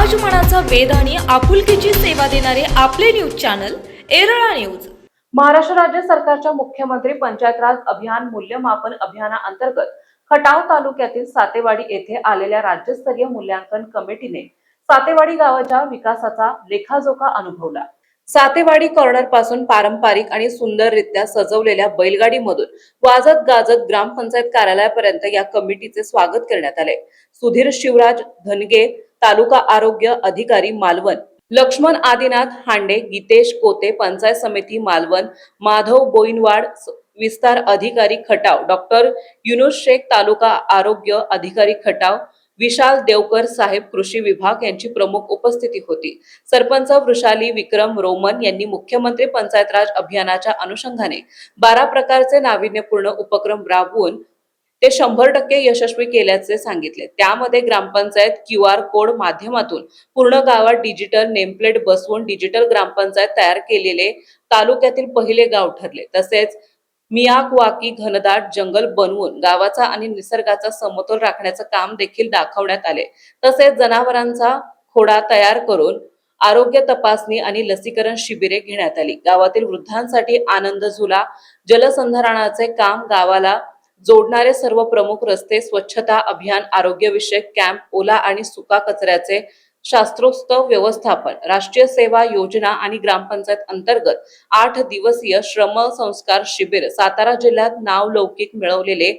समाजमनाचा वेध आणि आपुलकीची सेवा देणारे आपले news channel Erala news. Maharashtra राज्य सरकारच्या मुख्यमंत्री पंचायत राज अभियान मूल्यमापन अभियानाअंतर्गत खटाव तालुक्यातील सातेवाडी येथे आलेल्या राज्यस्तरीय मूल्यांकन कमिटीने सातेवाडी गावाच्या विकासाचा लेखाजोखा अनुभवला। सातेवाडी कॉर्नर पासून पारंपरिक आणि सुंदररित्या सजवलेल्या बैलगाडीमधून वाजत गाजत ग्रामपंचायत कार्यालयापर्यंत या कमिटीचे स्वागत करण्यात आले। सुधीर शिवराज धनगे, तालुका आरोग्य अधिकारी मालवण, लक्ष्मण आदिनाथ हांडे, गीतेश कोते, पंचायत समिती मालवण, माधव बोईनवाड विस्तार अधिकारी खटाव, डॉक्टर युनुस शेख तालुका आरोग्य अधिकारी खटाव, विशाल देवकर साहेब कृषी विभाग यांची प्रमुख उपस्थिती होती। सरपंच वृषाली विक्रम रोमन यांनी मुख्यमंत्री पंचायत राज अभियानाच्या अनुषंगाने 12 प्रकारचे नाविन्यपूर्ण उपक्रम राबवून ते 100% यशस्वी केल्याचे सांगितले। त्यामध्ये ग्रामपंचायत QR कोड माध्यमातून पूर्ण गावात डिजिटल नेमप्लेट बसवून डिजिटल ग्रामपंचायत तयार केलेले तालुक्यातील पहिले गाव ठरले। तसेच मियाकवाकी घनदाट जंगल बनवून गावाचा आणि निसर्गाचा समतोल राखण्याचे काम देखील दाखवण्यात आले। तसेच जनावरांचा खोडा तयार करून आरोग्य तपासणी आणि लसीकरण शिबिरे घेण्यात आली। गावातील वृद्धांसाठी आनंद झुला, जलसंधारणाचे काम, गावाला जोडणारे सर्व प्रमुख रस्ते, स्वच्छता अभियान, आरोग्यविषयक कॅम्प, ओला आणि सुका कचऱ्याचे शास्त्रोक्त व्यवस्थापन, राष्ट्रीय सेवा योजना आणि ग्रामपंचायत अंतर्गत 8 दिवसीय श्रम संस्कार शिबिर, सातारा जिल्ह्यात नावलौकिक मिळवलेले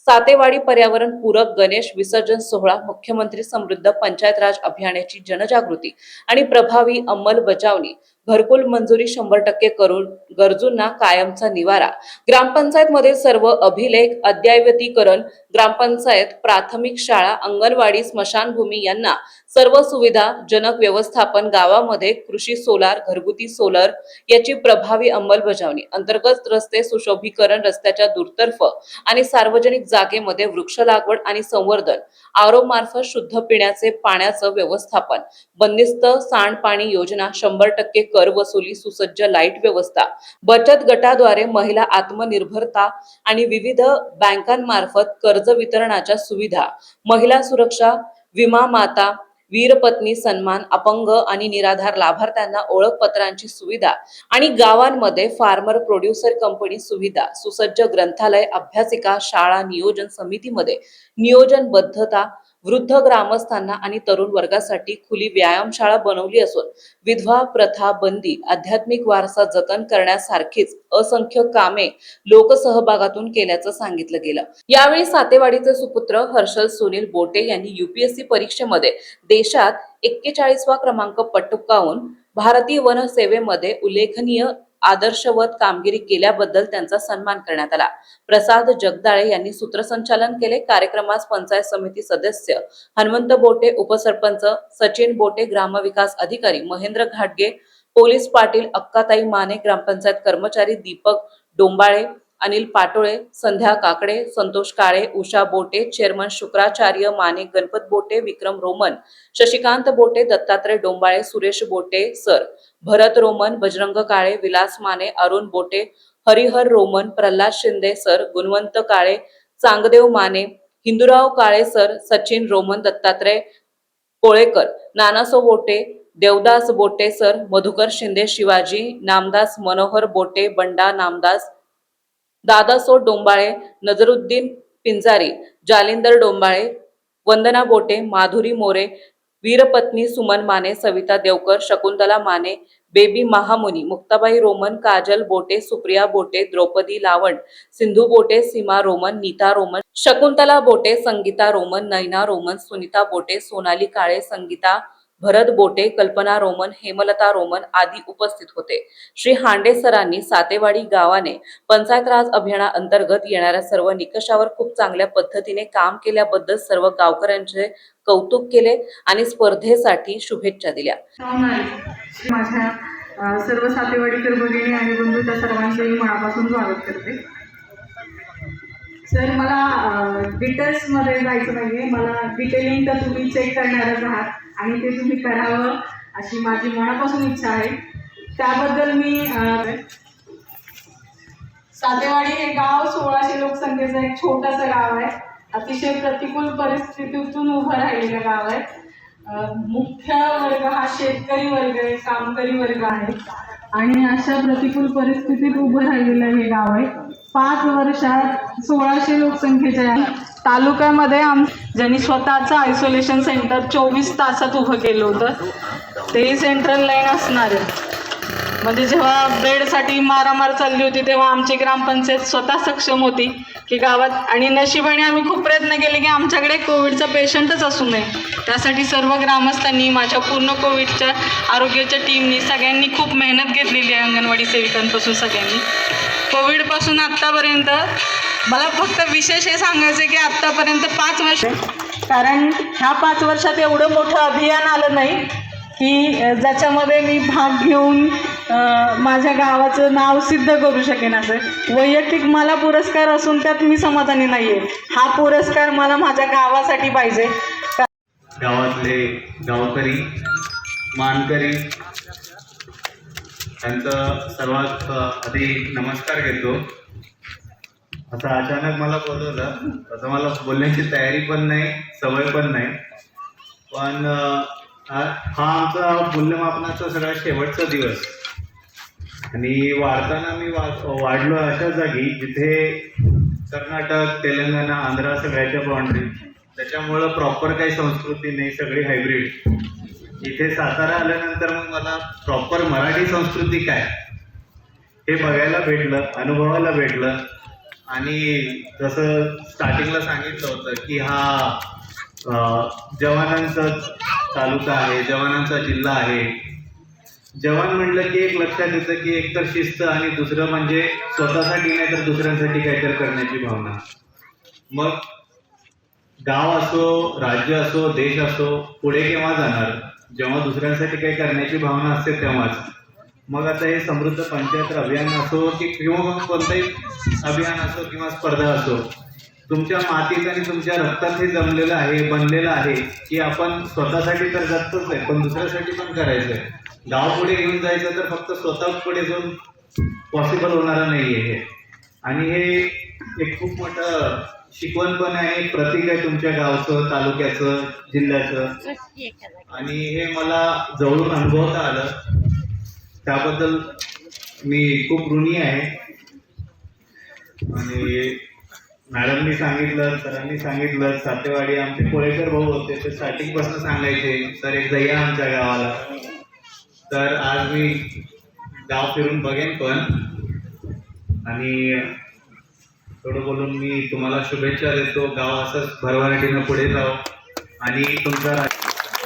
सातेवाडी पर्यावरण पूरक गणेश विसर्जन सोहळा, मुख्यमंत्री समृद्ध पंचायत राज अभियानाची जनजागृती आणि प्रभावी अंमलबजावणी, घरकुल मंजुरी 100% करून गरजूंना कायमचा निवारा, ग्रामपंचायत मध्ये सर्व अभिलेख अद्ययावतीकरण, ग्रामपंचायत प्राथमिक शाळा, अंगणवाडी, स्मशानभूमी यांना सर्व सुविधा जनक व्यवस्थापन, गावामध्ये कृषी सोलार, घरगुती सोलर याची प्रभावी अंमलबजावणी, अंतर्गत रस्ते सुशोभीकरण, रस्त्याच्या दुतर्फा आणि सार्वजनिक जागेमध्ये वृक्ष लागवड आणि संवर्धन, आरो मार्फत शुद्ध पिण्याचे पाण्याचे व्यवस्थापन, बंदिस्त सांडपाणी योजना, 100% कर वसुली, सुसज्ज लाईट व्यवस्था, बचत गटाद्वारे महिला आत्मनिर्भरता आणि विविध बँकांमार्फत कर्ज वितरणाच्या सुविधा, महिला सुरक्षा विमा, माता वीरपत्नी सन्मान, अपंग आणि निराधार लाभार्थ्यांना ओळखपत्रांची सुविधा आणि गावांमध्ये फार्मर प्रोड्युसर कंपनी सुविधा, सुसज्ज ग्रंथालय, अभ्यासिका शाळा, नियोजन समितीमध्ये नियोजनबद्धता, वृद्ध ग्रामस्थांना आणि तरुण वर्गासाठी खुली व्यायामशाळा बनवली असून विधवा प्रथा बंदी, आध्यात्मिक वारसा जतन करण्यासारखीच असंख्य कामे लोकसहभागातून केल्याचं सांगितलं गेलं। यावेळी सातेवाडीचे सुपुत्र हर्षल सुनील बोटे यांनी UPSC परीक्षेमध्ये देशात 41वा क्रमांक पटकावून भारतीय वन सेवेमध्ये उल्लेखनीय आदर्शवत कामगिरी केल्याबद्दल त्यांचा सन्मान करण्यात आला। प्रसाद जगदाळे यांनी सूत्रसंचालन केले। कार्यक्रमास पंचायत समिती सदस्य हनुमंत बोटे, उपसरपंच सचिन बोटे, ग्रामविकास अधिकारी महेंद्र घाटगे, पोलीस पाटील अक्काताई माने, ग्रामपंचायत कर्मचारी दीपक डोंबाळे, अनिल पाटोळे, संध्या काकडे, संतोष काळे, उषा बोटे, चेअरमन शुक्राचार्य माने, गणपत बोटे, विक्रम रोमन, शशिकांत बोटे, दत्तात्रय डोंबाळे, सुरेश बोटे सर, भरत रोमन, बजरंग काळे, विलास माने, अरुण बोटे, हरिहर रोमन, प्रल्हाद शिंदे सर, गुणवंत काळे, चांगदेव माने, हिंदूराव काळे सर, सचिन रोमन, दत्तात्रय कोळेकर, नानासो बोटे, देवदास बोटे सर, मधुकर शिंदे, शिवाजी नामदास, मनोहर बोटे, बंडा नामदास, दादासो डोंबाळे, नजरुद्दीन पिंजारी, जालिंदर डोंबाळे, वंदना बोटे, माधुरी मोरे, वीरपत्नी सुमन माने, सविता देवकर, शकुंतला माने, बेबी महामुनी, मुक्ताबाई रोमन, काजल बोटे, सुप्रिया बोटे, द्रौपदी लावंड, सिंधू बोटे, सीमा रोमन, नीता रोमन, शकुंतला बोटे, संगीता रोमन, नैना रोमन, सुनीता बोटे, सोनाली काळे, संगीता भरत बोटे, कल्पना रोमन, हेमलता रोमन आदी उपस्थित होते। श्री हांडे सरांनी सातेवाडी गावाने पंचायत राज अभियानाअंतर्गत येणाऱ्या सर्व निकषावर खूप चांगल्या पद्धतीने काम केल्याबद्दल सर्व गावकऱ्यांचे कौतुक केले आणि स्पर्धेसाठी शुभेच्छा दिल्या। माझ्या सर्व सातेवाडीकर भगिनी आणि बंधूंच्या सर्वांचेही मनापासून स्वागत करते। सर, मला डिटेल्समध्ये जायचं नाहीये, मला डिटेलिंग तर तुम्ही चेक करणारच आहात आणि ते तुम्ही करावं अशी माझी मनापासून इच्छा आहे। त्याबद्दल मी सातेवाडी हे गाव 1600 लोकसंख्येचं एक छोटंसं गाव आहे। अतिशय प्रतिकूल परिस्थितीतून उभं राहिलेलं गाव आहे मुख्य वर्ग हा शेतकरी वर्ग आहे, कामकरी वर्ग आहे आणि अशा प्रतिकूल परिस्थितीत उभं राहिलेलं हे गाव आहे. 5 वर्षात 1600 लोकसंख्येच्या तालुक्यामध्ये ज्यांनी स्वतःचं आयसोलेशन सेंटर 24 तासात उभं केलं होतं, तेही सेंट्रल लाईन असणार आहे. म्हणजे जेव्हा बेडसाठी मारामार चालली होती तेव्हा आमची ग्रामपंचायत स्वतः सक्षम होती की गावात, आणि नशिबाने आम्ही खूप प्रयत्न केले की आमच्याकडे कोविडचा पेशंटच असू नये. त्यासाठी सर्व ग्रामस्थांनी, माझ्या पूर्ण कोविडच्या आरोग्याच्या टीमनी, सगळ्यांनी खूप मेहनत घेतलेली आहे. अंगणवाडी सेविकांपासून सगळ्यांनी कोविडपासून आत्तापर्यंत मला फक्त विशेष हे सांगायचं आहे की आत्तापर्यंत 5 वर्ष, कारण ह्या 5 वर्षात एवढं मोठं अभियान आलं नाही की ज्याच्यामध्ये मी भाग घेऊन माझ्या गावाचं नाव सिद्ध करू शकेन. असं वैयक्तिक मला पुरस्कार असून त्यात मी समाधानी नाही आहे. हा पुरस्कार मला माझ्या गावासाठी पाहिजे. गावातले गावकरी, मानकरी त्यांचं सर्वात आधी नमस्कार घेतो. आता अचानक मला बोलवलं, आता मला बोलण्याची तयारी पण नाही, सवय पण नाही, पण हा आमचा मूल्यमापनाचा सगळ्यात शेवटचा दिवस आणि वाढताना मी वाढलो अशा जागी जिथे कर्नाटक, तेलंगणा, आंध्रा सगळ्याच्या बाउंड्री, त्याच्यामुळं प्रॉपर काही संस्कृती नाही, सगळी हायब्रिड. इथे सातारा आल्यानंतर मग मला प्रॉपर मराठी संस्कृती काय हे बघायला भेटलं, अनुभवायला भेटलं. आणि जसं स्टार्टिंगला सांगितलं होतं की हा जवानांचा तालुका आहे, जवानांचा जिल्हा आहे. जवान म्हटलं की एक लक्षात येतं की एकतर शिस्त आणि दुसरं म्हणजे स्वतःसाठी नाही तर दुसऱ्यांसाठी काहीतरी करण्याची भावना. मग गाव असो, राज्य असो, देश असो, पुढे केव्हा जाणार? जेव्हा दुसऱ्यांसाठी काही करण्याची भावना असते तेव्हाच. मग आता हे समृद्ध पंचायत अभियान असो की किंवा मग कोणतंही अभियान असो किंवा स्पर्धा असो, तुमच्या मातीत आणि तुमच्या रक्तात हे जमलेलं आहे, बनलेलं आहे की आपण स्वतःसाठी तर जगतोच आहे, पण दुसऱ्यासाठी पण करायचं आहे. गाव पुढे घेऊन जायचं तर फक्त स्वतः पुढे जाऊन पॉसिबल होणारं नाही आहे हे. आणि हे एक खूप मोठं शिकवण पण आहे, एक प्रतीक आहे तुमच्या गावचं, तालुक्याचं, जिल्ह्याचं. आणि हे मला जवळून अनुभवता आलं, त्याबद्दल मी खूप ऋणी आहे. आणि मॅडमनी सांगितलं, सरांनी सांगितलं, सातेवाडी आमचे कोळेकर भाऊ होते, ते स्टार्टिंगपासून सांगायचे सर एकदा या आमच्या गावाला. तर आज मी गाव फिरून बघेन पण, आणि थोडं बोलून मी तुम्हाला शुभेच्छा देतो. गाव असंच भरभराटीनं पुढे जावं आणि तुमचा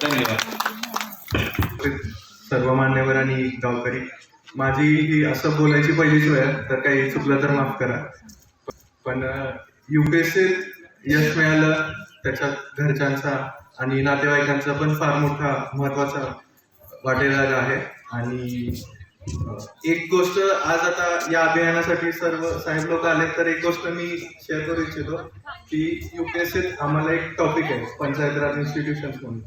धन्यवाद. सर्व मान्यवर आणि गावकरी, माझी ही असं बोलायची पहिलीच वेळ, तर काही चुकलं तर माफ करा. पण UPSCत यश मिळालं, त्याच्यात घरच्यांचा आणि नातेवाईकांचा पण फार मोठा महत्त्वाचा वाटेदार आहे. आणि एक गोष्ट आज आता या अभियानासाठी सर्व साहेब लोक आले, तर एक गोष्ट मी शेअर करू इच्छितो की UPSCत आम्हाला एक टॉपिक आहे पंचायत राज इन्स्टिट्यूशन्स म्हणून.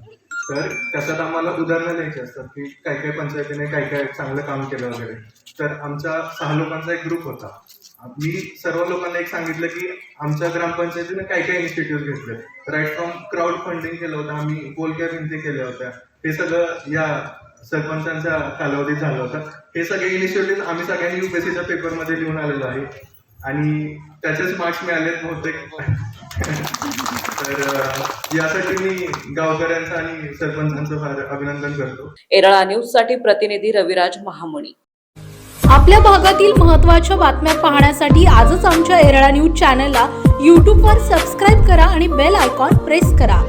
तर त्याच्यात आम्हाला उदाहरणं द्यायची असतात की काय काय पंचायतीने काय काय चांगलं काम केलं वगैरे. तर आमच्या 6 लोकांचा एक ग्रुप होता. मी सर्व लोकांना एक सांगितलं की आमच्या ग्रामपंचायतीने काय काय इन्स्टिट्यूट घेतले. राईट फ्रॉम क्राऊड फंडिंग केलं होतं आम्ही, पोलक्या भिंती केल्या होत्या, हे सगळं या सरपंचांच्या कालावधीत झालं होतं. हे सगळे इनिशिएटिव्ह आम्ही सगळ्यांनी UPSCच्या पेपरमध्ये लिहून आलेलो आहे आणि त्याचेच मार्क्स मिळालेत बहुतेक. तर यासाठी मी गावकऱ्यांचं आणि सरपंचांचं फार अभिनंदन करतो. एरळा न्यूज साठी प्रतिनिधी रविराज महामणी. आपल्या भागातील महत्त्वाच्या बातम्या पाहण्यासाठी आजच आमच्या एरळा न्यूज चॅनलला यूट्यूबवर सबस्क्राईब करा आणि बेल आयकॉन प्रेस करा.